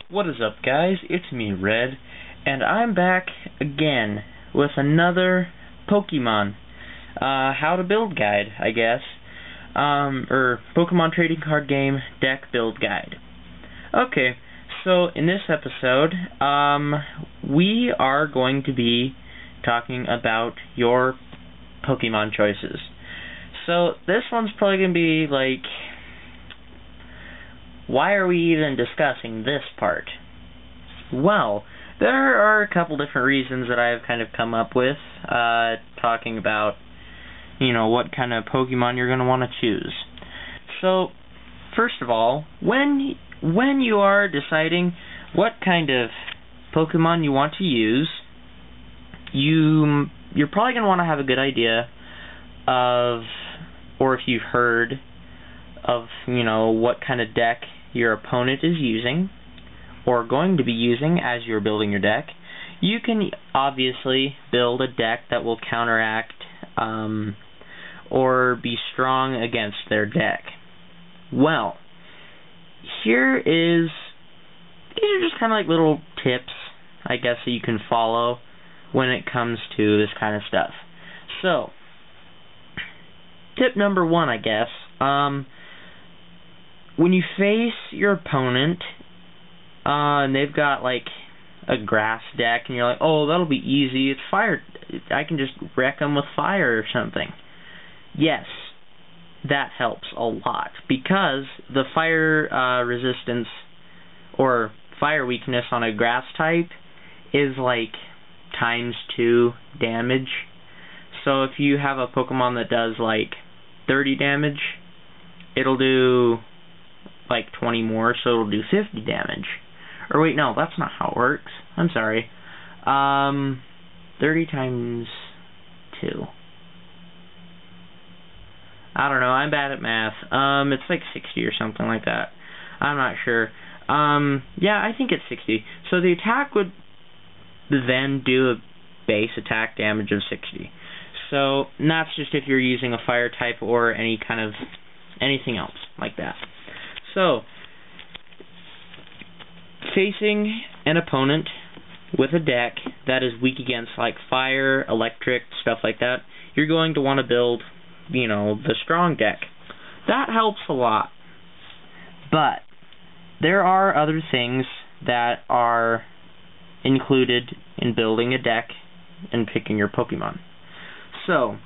What is up, guys? It's me, Red, and I'm back again with another Pokemon how to build guide, I guess, or Pokemon trading card game deck build guide. Okay, so in this episode, we are going to be talking about your Pokemon choices. So this one's probably going to be like, why are we even discussing this part? Well, there are a couple different reasons that I've kind of come up with, talking about, what kind of Pokemon you're going to want to choose. So, first of all, when you are deciding what kind of Pokemon you want to use, you're probably going to want to have a good idea of, or if you've heard of, what kind of deck your opponent is using, or going to be using as you're building your deck. You can obviously build a deck that will counteract, or be strong against their deck. Well, these are just kind of like little tips, I guess, that you can follow when it comes to this kind of stuff. So, tip number one, I guess, when you face your opponent, and they've got, like, a grass deck, and you're like, oh, that'll be easy, it's fire, I can just wreck them with fire or something. Yes, that helps a lot, because the fire resistance, or fire weakness on a grass type is, like, ×2 damage. So if you have a Pokemon that does, like, 30 damage, it'll do like 20 more, so it'll do 50 damage. Or wait, no, that's not how it works. I'm sorry. 30 times 2. I don't know, I'm bad at math. It's like 60 or something like that. I'm not sure. Yeah, I think it's 60. So the attack would then do a base attack damage of 60. So, and that's just if you're using a fire type or anything else like that. So, facing an opponent with a deck that is weak against like fire, electric, stuff like that, you're going to want to build, the strong deck. That helps a lot. But there are other things that are included in building a deck and picking your Pokemon. So,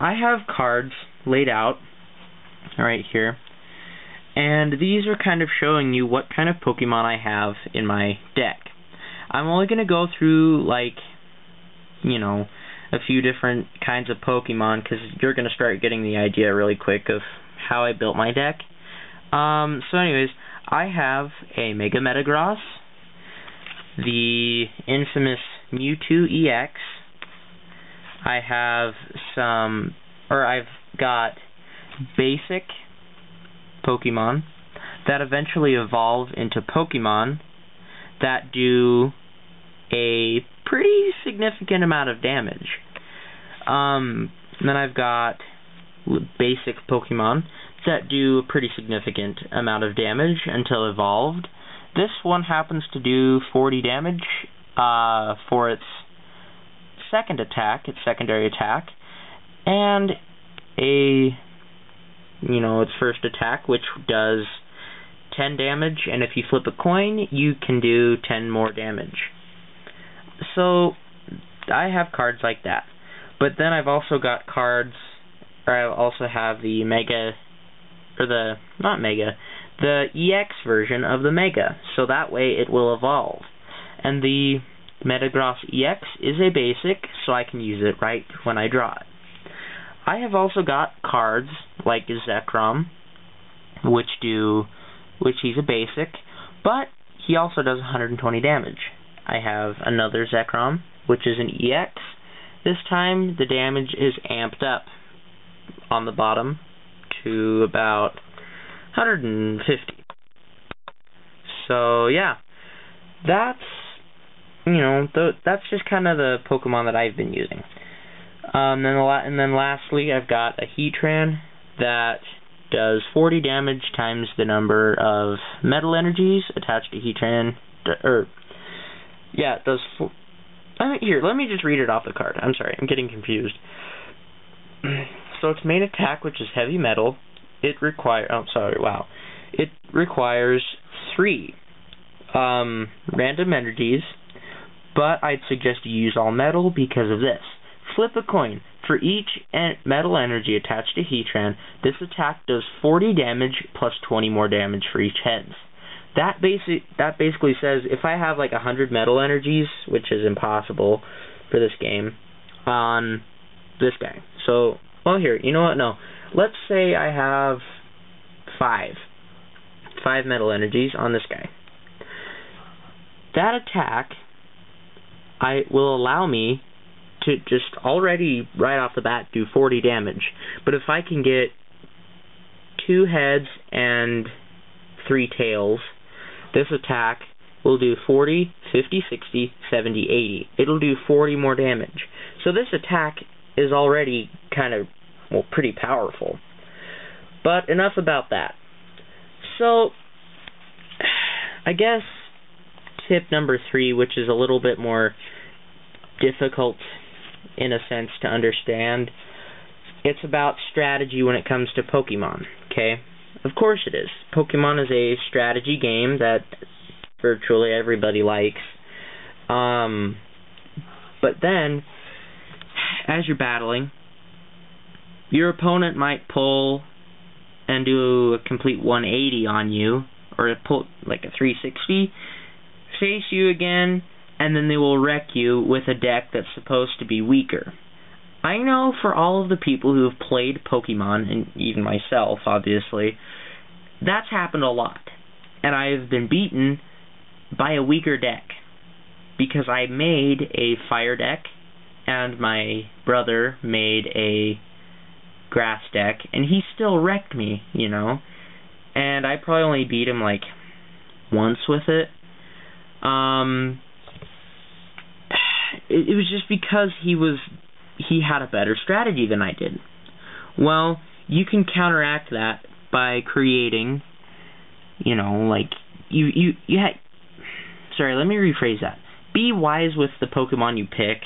I have cards laid out right here, and these are kind of showing you what kind of Pokemon I have in my deck. I'm only going to go through, like, a few different kinds of Pokemon, because you're going to start getting the idea really quick of how I built my deck. So anyways, I have a Mega Metagross, the infamous Mewtwo EX, I've got basic Pokemon that eventually evolve into Pokemon that do a pretty significant amount of damage. Then I've got basic Pokemon that do a pretty significant amount of damage until evolved. This one happens to do 40 damage for its second attack, its secondary attack, and its first attack, which does 10 damage, and if you flip a coin, you can do 10 more damage. So, I have cards like that. But then I've also got cards, I also have the the EX version of the Mega, so that way it will evolve. And the Metagross EX is a basic, so I can use it right when I draw it. I have also got cards like Zekrom, which he's a basic, but he also does 120 damage. I have another Zekrom, which is an EX. This time the damage is amped up on the bottom to about 150. So yeah, that's that's just kind of the Pokemon that I've been using. And then lastly, I've got a Heatran that does 40 damage times the number of metal energies attached to Heatran yeah, it does here, let me just read it off the card. I'm sorry, I'm getting confused. So its main attack, which is heavy metal, it requires 3 random energies, but I'd suggest you use all metal because of this. Flip a coin. For each metal energy attached to Heatran, this attack does 40 damage plus 20 more damage for each heads. That basically says if I have like 100 metal energies, which is impossible for this game, on this guy. So, well, here, you know what? No. Let's say I have 5 metal energies on this guy. That attack will allow me to just already right off the bat do 40 damage. But if I can get 2 heads and 3 tails, this attack will do 40, 50, 60, 70, 80. It'll do 40 more damage. So this attack is already kind of, well, pretty powerful. But enough about that. So, I guess tip number 3, which is a little bit more difficult in a sense to understand, it's about strategy when it comes to Pokemon, okay? Of course it is. Pokemon is a strategy game that virtually everybody likes. But then, as you're battling, your opponent might pull and do a complete 180 on you, or pull like a 360, face you again, and then they will wreck you with a deck that's supposed to be weaker. I know for all of the people who have played Pokemon, and even myself, obviously, that's happened a lot. And I have been beaten by a weaker deck, because I made a fire deck, and my brother made a grass deck, and he still wrecked me, you know. And I probably only beat him like once with it. It was just because he had a better strategy than I did. Well, you can counteract that by creating, you know, like, sorry, let me rephrase that. Be wise with the Pokemon you pick,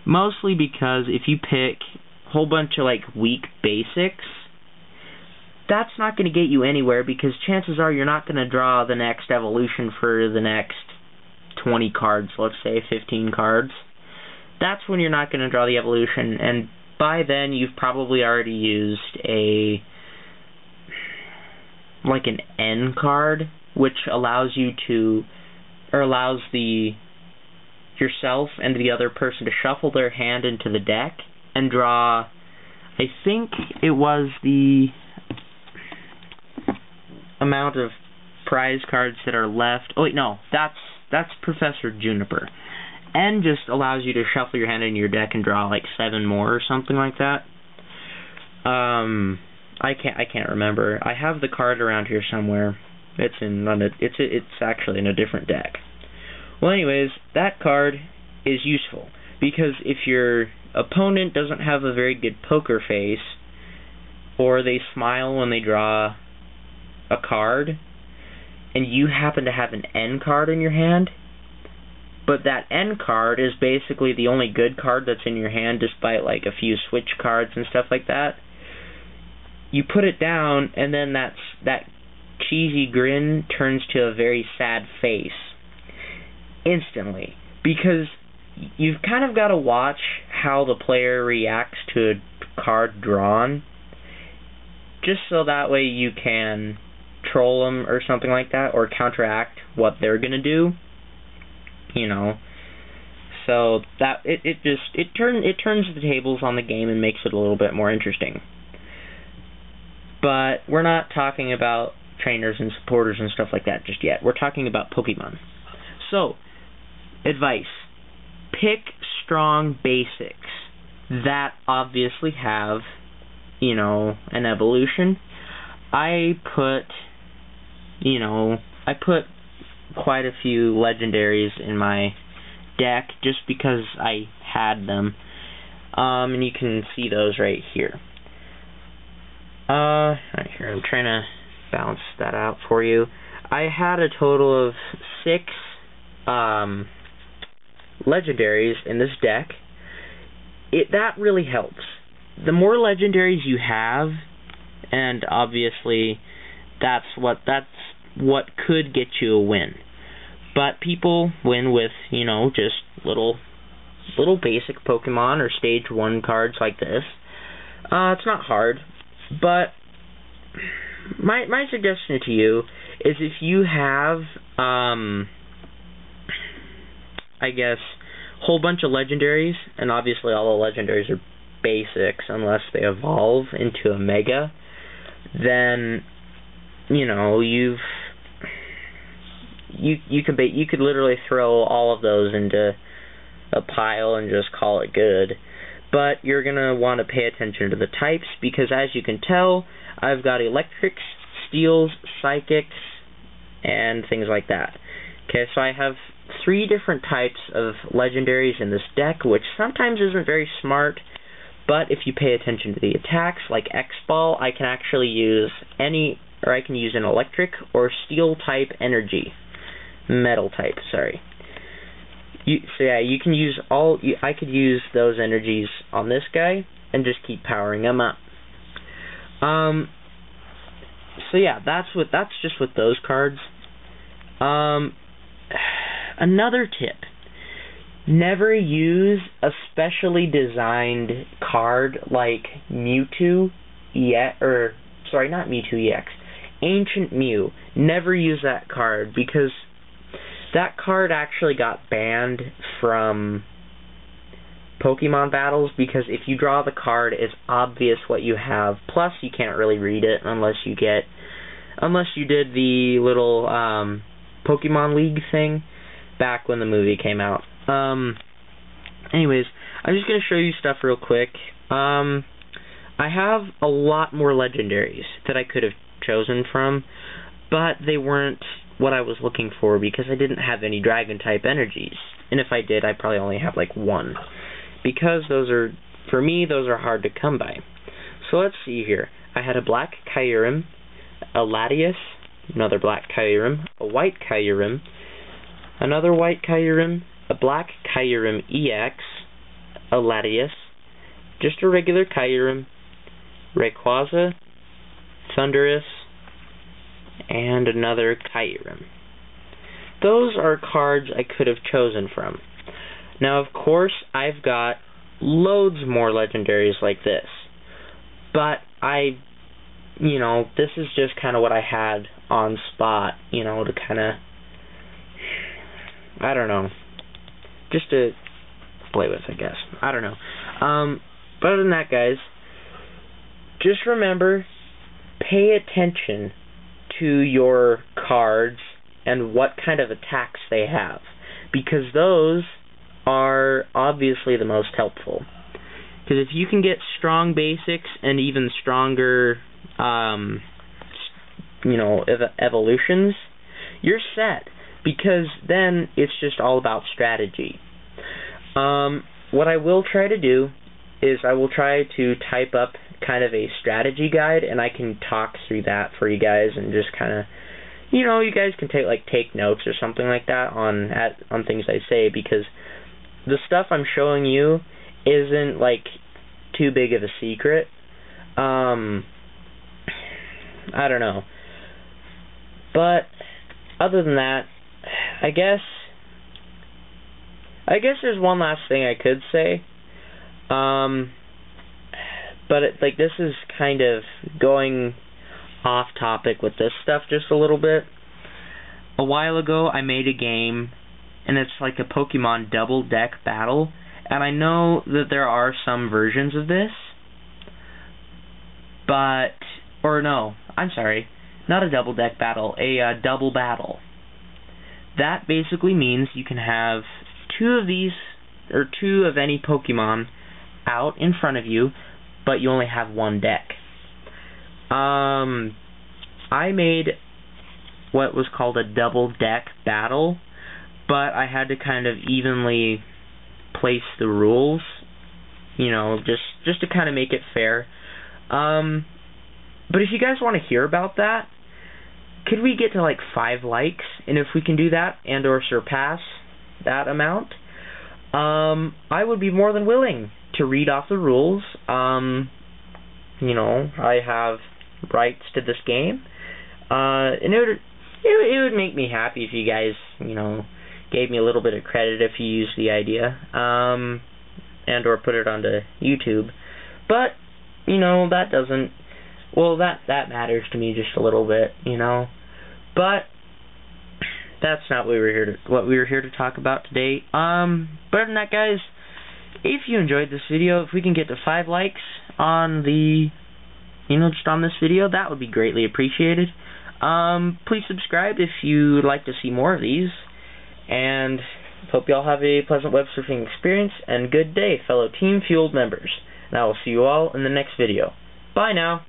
mostly because if you pick a whole bunch of, like, weak basics, that's not going to get you anywhere, because chances are you're not going to draw the next evolution for the next 20 cards, let's say 15 cards. That's when you're not going to draw the evolution, and by then you've probably already used an N card, which allows you to, or allows yourself and the other person to shuffle their hand into the deck and draw, I think it was the amount of prize cards that are left. Oh wait, no, that's Professor Juniper. N just allows you to shuffle your hand into your deck and draw like 7 more or something like that. I can't remember. I have the card around here somewhere. It's actually in a different deck. Well, anyways, that card is useful because if your opponent doesn't have a very good poker face, or they smile when they draw a card, and you happen to have an N card in your hand, but that N card is basically the only good card that's in your hand, despite like a few switch cards and stuff like that, you put it down, and then that cheesy grin turns to a very sad face instantly, because you've kind of got to watch how the player reacts to a card drawn, just so that way you can troll them or something like that, or counteract what they're gonna do, you know. So that it turns the tables on the game and makes it a little bit more interesting. But we're not talking about trainers and supporters and stuff like that just yet. We're talking about Pokemon. So, advice. Pick strong basics that obviously have, you know, an evolution. I put quite a few legendaries in my deck just because I had them. And you can see those right here. Right here, I'm trying to balance that out for you. I had a total of 6 legendaries in this deck. That really helps. The more legendaries you have, and obviously that's what could get you a win. But people win with, just little basic Pokemon or stage 1 cards like this. It's not hard, but my suggestion to you is if you have, I guess, a whole bunch of legendaries, and obviously all the legendaries are basics unless they evolve into a mega, then, you could literally throw all of those into a pile and just call it good. But you're going to want to pay attention to the types, because as you can tell, I've got electrics, steels, psychics, and things like that. Okay, so I have 3 different types of legendaries in this deck, which sometimes isn't very smart, but if you pay attention to the attacks, like X-Ball, I can actually use I can use an electric or steel type energy. Metal type, sorry. You can use I could use those energies on this guy and just keep powering them up. So yeah, that's just with those cards. Another tip: never use a specially designed card like Mewtwo not Mewtwo EX, Ancient Mew. Never use that card, because that card actually got banned from Pokemon battles, because if you draw the card, it's obvious what you have. Plus, you can't really read it unless you did the little Pokemon League thing back when the movie came out. Anyways, I'm just going to show you stuff real quick. I have a lot more legendaries that I could have chosen from, but they weren't what I was looking for, because I didn't have any Dragon-type energies. And if I did, I'd probably only have like 1. Because for me, those are hard to come by. So let's see here. I had a black Kyurem, a Latias, another black Kyurem, a white Kyurem, another white Kyurem, a black Kyurem EX, a Latias, just a regular Kyurem, Rayquaza, Thundurus, and another Kyurem. Those are cards I could have chosen from. Now, of course, I've got loads more legendaries like this, but this is just kind of what I had on spot, to kind of, I don't know, just to play with, I guess. I don't know. But other than that, guys, just remember, pay attention to your cards and what kind of attacks they have, because those are obviously the most helpful. Because if you can get strong basics and even stronger, evolutions, you're set, because then it's just all about strategy. What I will try to do is I will try to type up kind of a strategy guide, and I can talk through that for you guys, and just kind of, you guys can take notes or something like that on things I say, because the stuff I'm showing you isn't like too big of a secret. I don't know. But other than that, I guess there's one last thing I could say. But this is kind of going off topic with this stuff just a little bit. A while ago, I made a game, and it's like a Pokemon double deck battle, and I know that there are some versions of this, not a double deck battle, a double battle. That basically means you can have 2 of these, or 2 of any Pokemon out in front of you, but you only have 1 deck. I made what was called a double deck battle, but I had to kind of evenly place the rules, just to kind of make it fair. But if you guys want to hear about that, could we get to like 5 likes? And if we can do that and or surpass that amount, I would be more than willing to read off the rules. You know, I have rights to this game, and it would make me happy if you guys, you know, gave me a little bit of credit if you used the idea, and or put it onto YouTube. But, you know, that doesn't, well, that matters to me just a little bit, you know. But that's not what we were here to talk about today. But other than that, guys, if you enjoyed this video, if we can get to 5 likes on the, you know, just on this video, that would be greatly appreciated. Please subscribe if you'd like to see more of these, and hope y'all have a pleasant web surfing experience, and good day, fellow Team Fueled members. And I will see you all in the next video. Bye now.